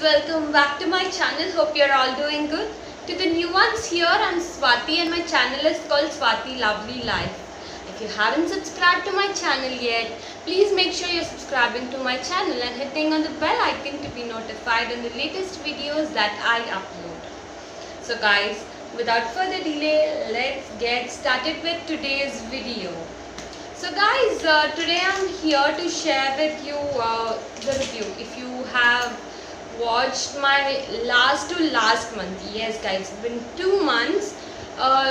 welcome back to my channel. Hope you're all doing good. To the new ones here, I'm Swati and my channel is called Swati Lovely Life. If you haven't subscribed to my channel yet, please make sure you're subscribing to my channel and hitting on the bell icon to be notified on the latest videos that I upload. So guys, without further delay, let's get started with today's video. So guys, today I'm here to share with you the review. If you have watched my last month, yes guys, it's been 2 months.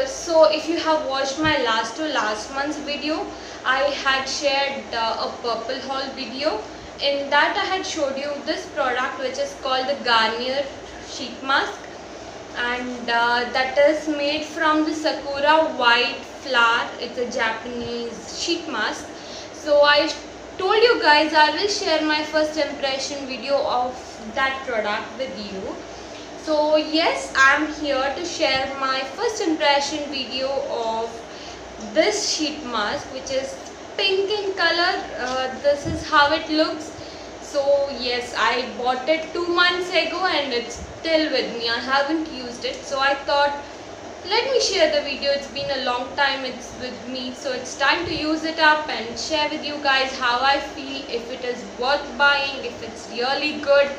So if you have watched my last month's video, I had shared a purple haul video. In that I had showed you this product which is called the Garnier sheet mask, and that is made from the Sakura white flower. It's a Japanese sheet mask. So I told you guys I will share my first impression video of that product with you. So yes, I am here to share my first impression video of this sheet mask, which is pink in color. This is how it looks. So yes, I bought it 2 months ago and it's still with me. I haven't used it, so I thought let me share the video. It's been a long time it's with me, so it's time to use it up and share with you guys how I feel, if it is worth buying, if it's really good.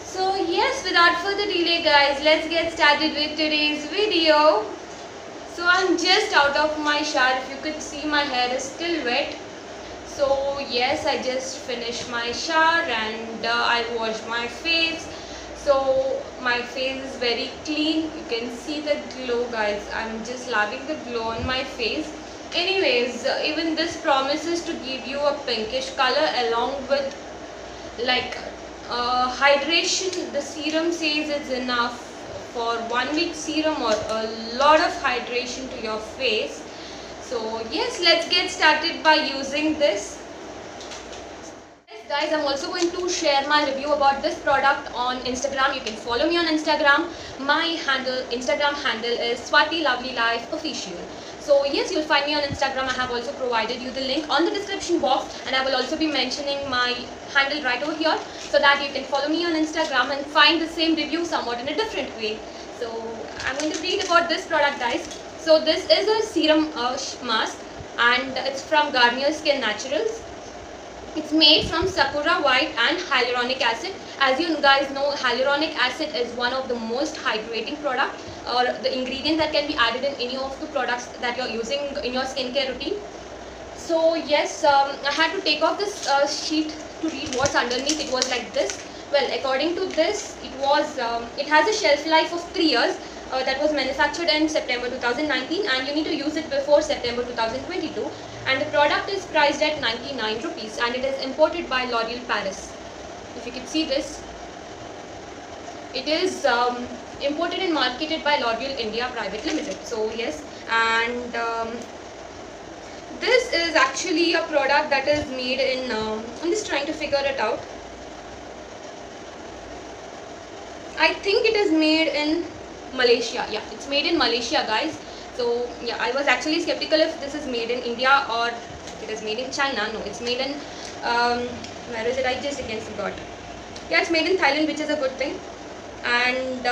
So yes, without further delay guys, let's get started with today's video. So I'm just out of my shower. If you could see, my hair is still wet. So yes, I just finished my shower and I washed my face. So my face is very clean. You can see the glow guys. I'm just loving the glow on my face. Anyways, even this promises to give you a pinkish color along with like hydration. The serum says it's enough for 1 week serum or a lot of hydration to your face. So yes, let's get started by using this. Guys, I'm also going to share my review about this product on Instagram. You can follow me on Instagram. My Instagram handle is Swati Lovely Life Official. So yes, you'll find me on Instagram. I have also provided you the link on the description box, and I will also be mentioning my handle right over here so that you can follow me on Instagram and find the same review somewhat in a different way. So I'm going to read about this product guys. So this is a serum mask and it's from Garnier Skin Naturals. It's made from Sakura white and hyaluronic acid. As you guys know, hyaluronic acid is one of the most hydrating product or the ingredient that can be added in any of the products that you're using in your skincare routine. So yes, I had to take off this sheet to read what's underneath. It was like this. Well, according to this, it has a shelf life of 3 years. That was manufactured in September 2019 and you need to use it before September 2022, and the product is priced at 99 rupees and it is imported by L'Oreal Paris. If you can see this, it is imported and marketed by L'Oreal India Private Limited. So yes, and this is actually a product that is made in, I'm just trying to figure it out. I think it is made in Malaysia. Yeah, it's made in Malaysia guys. So yeah, I was actually skeptical if this is made in India or if it is made in China. No, it's made in where is it? I just again forgot. Yeah, it's made in Thailand, which is a good thing. And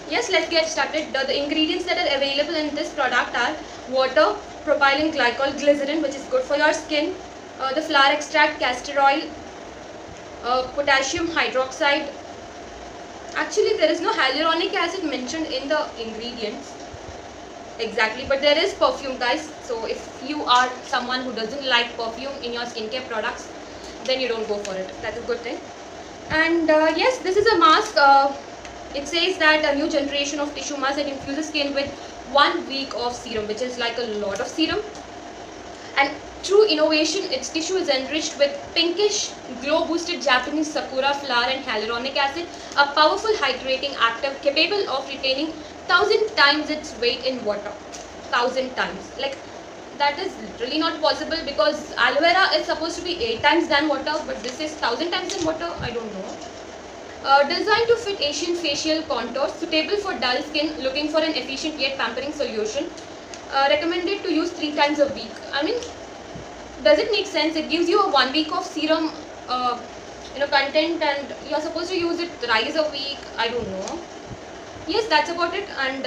yes, let's get started. The ingredients that are available in this product are water, propylene glycol, glycerin, which is good for your skin, the flower extract, castor oil, potassium hydroxide. Actually, there is no hyaluronic acid mentioned in the ingredients exactly, but there is perfume guys. So if you are someone who doesn't like perfume in your skincare products, then you don't go for it. That's a good thing. And yes, this is a mask. It says that a new generation of tissue mask that infuses skin with 1 week of serum, which is like a lot of serum. And through innovation, its tissue is enriched with pinkish, glow-boosted Japanese Sakura flower and hyaluronic acid, a powerful hydrating active capable of retaining 1000 times its weight in water. 1000 times. Like, that is literally not possible because aloe vera is supposed to be 8 times than water, but this is 1000 times in water. I don't know. Designed to fit Asian facial contours, suitable for dull skin looking for an efficient yet pampering solution. Recommended to use 3 times a week. I mean, does it make sense? It gives you a 1 week of serum content, and you're supposed to use it thrice a week. I don't know. Yes, that's about it. And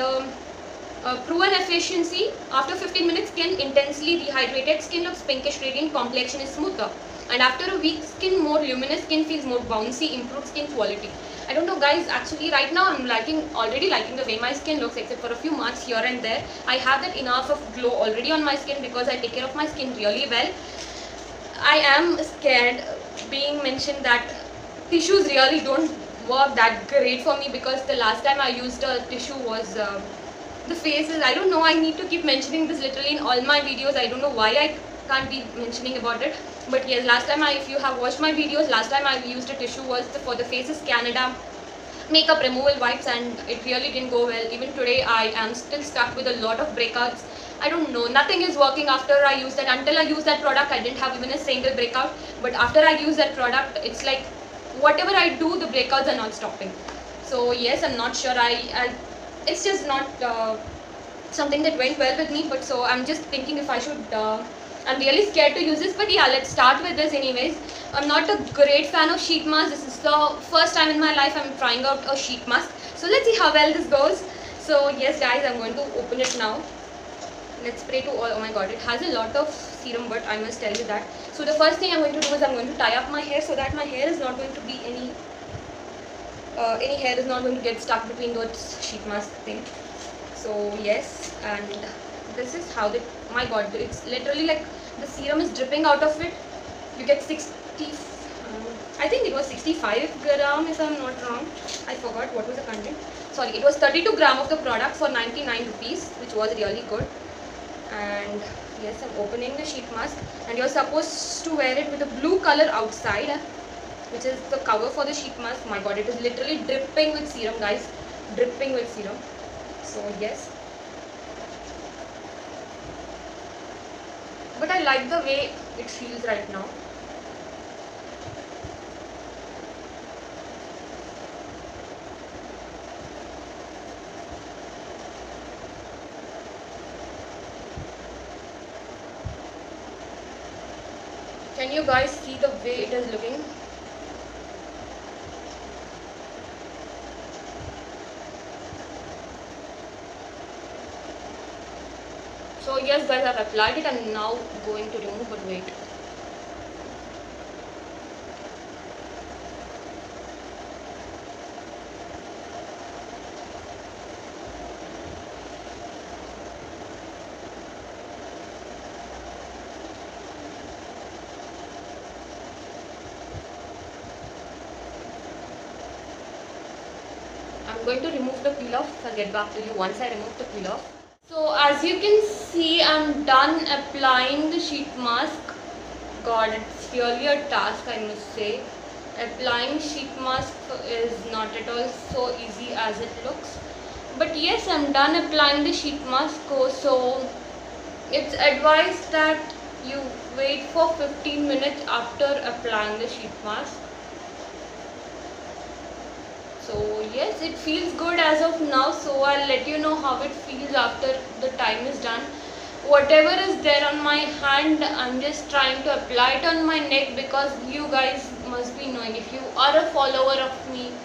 proven efficiency: after 15 minutes, skin intensely rehydrated, skin looks pinkish, radiant, complexion is smoother. And after a week, skin more luminous, skin feels more bouncy, improved skin quality. I don't know guys, actually right now I'm already liking the way my skin looks, except for a few marks here and there. I have that enough of glow already on my skin because I take care of my skin really well. I am scared being mentioned that tissues really don't work that great for me, because the last time I used a tissue was the faces. I don't know, I need to keep mentioning this literally in all my videos. I don't know why I can't be mentioning about it. But yes, last time if you have watched my videos, last time I used a tissue was for the Faces Canada makeup removal wipes, and it really didn't go well. Even today I am still stuck with a lot of breakouts. I don't know, nothing is working after I use that. Until I use that product, I didn't have even a single breakout. But after I use that product, it's like whatever I do, the breakouts are not stopping. So yes, I'm not sure. It's just not something that went well with me. But so I'm just thinking if I should. I'm really scared to use this, but yeah, let's start with this anyways. I'm not a great fan of sheet mask. This is the first time in my life I'm trying out a sheet mask. So let's see how well this goes. So yes guys, I'm going to open it now. Let's spray to all. Oh my god, it has a lot of serum, but I must tell you that. So the first thing I'm going to do is I'm going to tie up my hair so that my hair is not going to be any hair is not going to get stuck between those sheet mask thing. So yes, and this is how my god, it's literally like the serum is dripping out of it. You get 60, I think it was 65 gram if I'm not wrong. I forgot what was the content. Sorry, it was 32 gram of the product for 99 rupees, which was really good. And yes, I'm opening the sheet mask, and you're supposed to wear it with a blue color outside, which is the cover for the sheet mask. My god, it is literally dripping with serum guys, dripping with serum. So yes, but I like the way it feels right now. Can you guys see the way it is looking? So yes guys, I've applied it. I'm now going to remove, but wait. I'm going to remove the peel off. I'll get back to you once I remove the peel off. So as you can see, I'm done applying the sheet mask. God, it's really a task, I must say. Applying sheet mask is not at all so easy as it looks. But yes, I'm done applying the sheet mask. So it's advised that you wait for 15 minutes after applying the sheet mask. So yes, it feels good as of now, so I'll let you know how it feels after the time is done. Whatever is there on my hand, I'm just trying to apply it on my neck, because you guys must be knowing, if you are a follower of me,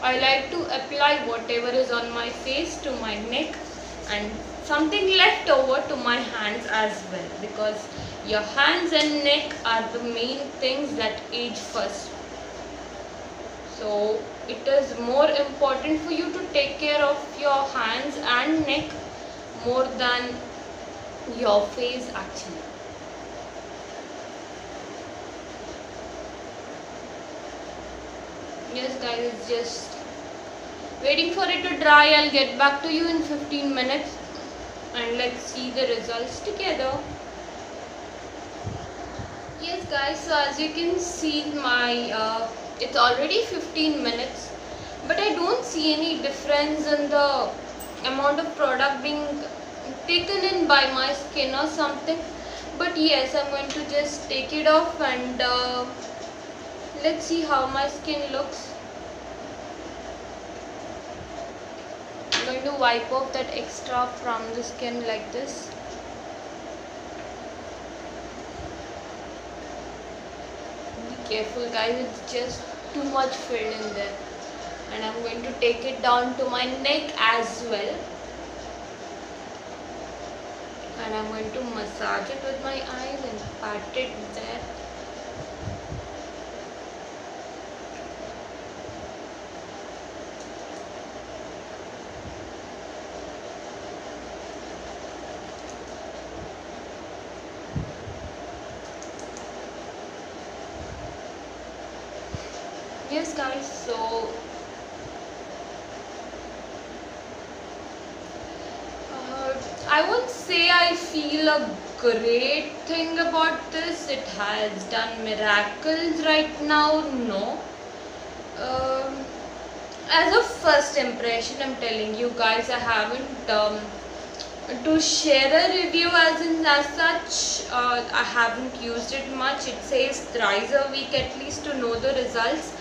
I like to apply whatever is on my face to my neck, and something left over to my hands as well, because your hands and neck are the main things that age first. So it is more important for you to take care of your hands and neck more than your face actually. Yes guys, it's just waiting for it to dry. I'll get back to you in 15 minutes and let's see the results together. Yes guys, so as you can see, my it's already 15 minutes, but I don't see any difference in the amount of product being taken in by my skin or something. But yes, I'm going to just take it off and let's see how my skin looks. I'm going to wipe off that extra from the skin like this. Be careful guys, it's just too much filled in there. And I'm going to take it down to my neck as well. And I'm going to massage it with my eyes and pat it there. Yes guys, so I won't say I feel a great thing about this. It has done miracles right now, no. As a first impression, I'm telling you guys, I haven't to share a review as such. I haven't used it much. It says thrice a week at least to know the results.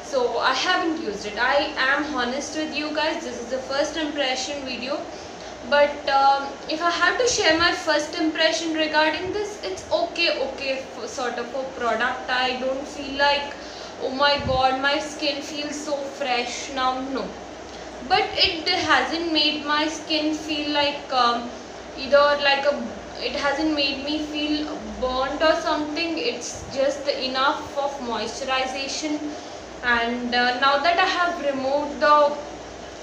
So I haven't used it. I am honest with you guys. This is the first impression video. But if I have to share my first impression regarding this, it's okay sort of a product. I don't feel like, oh my god, my skin feels so fresh now, no. But it hasn't made my skin feel like it hasn't made me feel burnt or something. It's just enough of moisturization. And now that I have removed the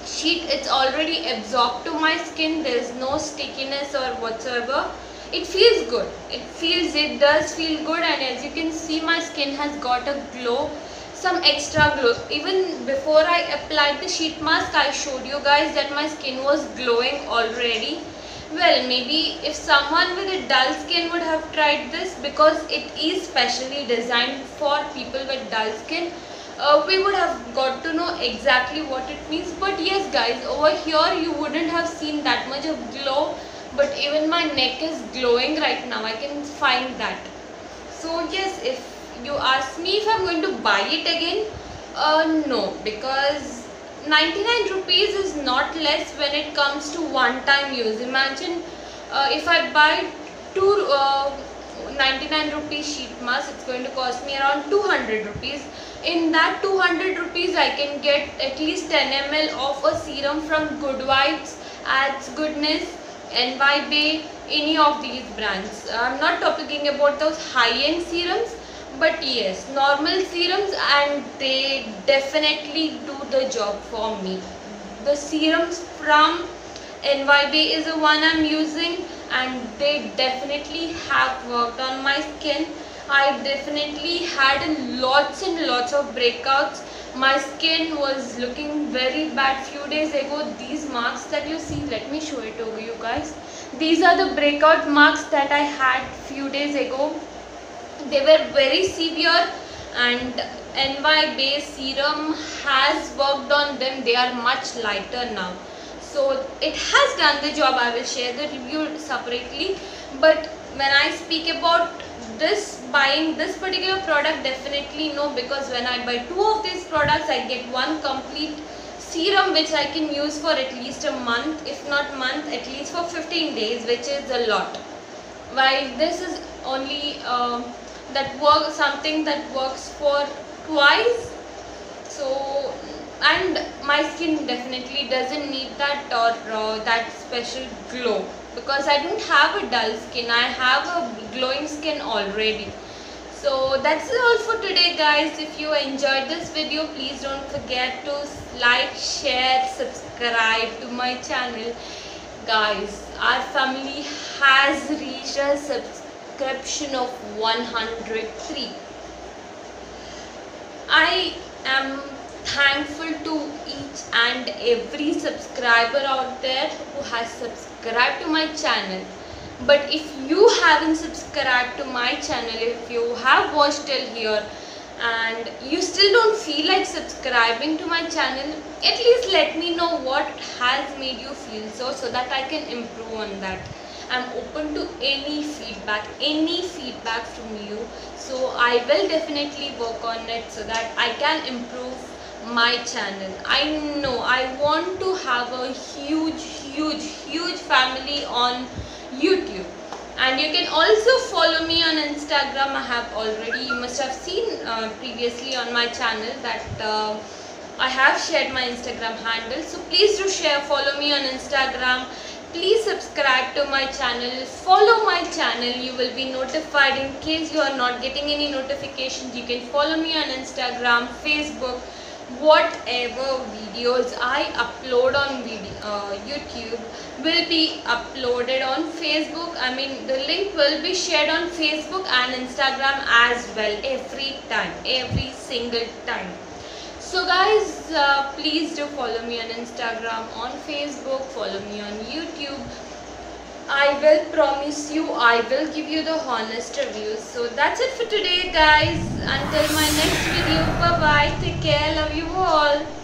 sheet, it's already absorbed to my skin. There's no stickiness or whatsoever. It feels good. It does feel good, and as you can see, my skin has got a glow, some extra glow. Even before I applied the sheet mask, I showed you guys that my skin was glowing already. Well, maybe if someone with a dull skin would have tried this, because it is specially designed for people with dull skin, we would have got to know exactly what it means. But yes guys, over here you wouldn't have seen that much of glow, but even my neck is glowing right now. I can find that. So yes, if you ask me if I'm going to buy it again, no, because 99 rupees is not less when it comes to one-time use. Imagine if I buy two 99 rupees sheet mask, it's going to cost me around 200 rupees. In that 200 rupees, I can get at least 10 ml of a serum from Good Vibes, Ads Goodness, NY Bay, any of these brands. I'm not talking about those high-end serums, but yes, normal serums, and they definitely do the job for me. The serums from NY Bay is the one I'm using, and they definitely have worked on my skin. I definitely had lots and lots of breakouts. My skin was looking very bad few days ago. These marks that you see, let me show it over you guys. These are the breakout marks that I had few days ago. They were very severe, and NY Bay serum has worked on them. They are much lighter now. So it has done the job. I will share the review separately. But when I speak about buying this particular product, definitely no, because when I buy two of these products, I get one complete serum which I can use for at least a month, if not month, at least for 15 days, which is a lot. While this is only something that works for twice. So, and my skin definitely doesn't need that or that special glow, because I don't have a dull skin. I have a glowing skin already. So that's all for today guys. If you enjoyed this video, please don't forget to like, share, subscribe to my channel. Guys, our family has reached a subscription of 103. I am thankful to each and every subscriber out there who has subscribed to my channel. But if you haven't subscribed to my channel, if you have watched till here and you still don't feel like subscribing to my channel, at least let me know what has made you feel so that I can improve on that. I'm open to any feedback from you. So I will definitely work on it so that I can improve my channel. I know I want to have a huge family on YouTube. And you can also follow me on Instagram. I have already, you must have seen previously on my channel that I have shared my Instagram handle. So please do follow me on Instagram. Please subscribe to my channel, follow my channel. You will be notified. In case you are not getting any notifications, you can follow me on Instagram, Facebook. Whatever videos I upload on YouTube will be uploaded on Facebook. I mean, the link will be shared on Facebook and Instagram as well, every single time. So guys, please do follow me on Instagram, on Facebook, follow me on YouTube. I will promise you, I will give you the honest reviews. So that's it for today guys. Until my next video, bye bye, take care, love you all.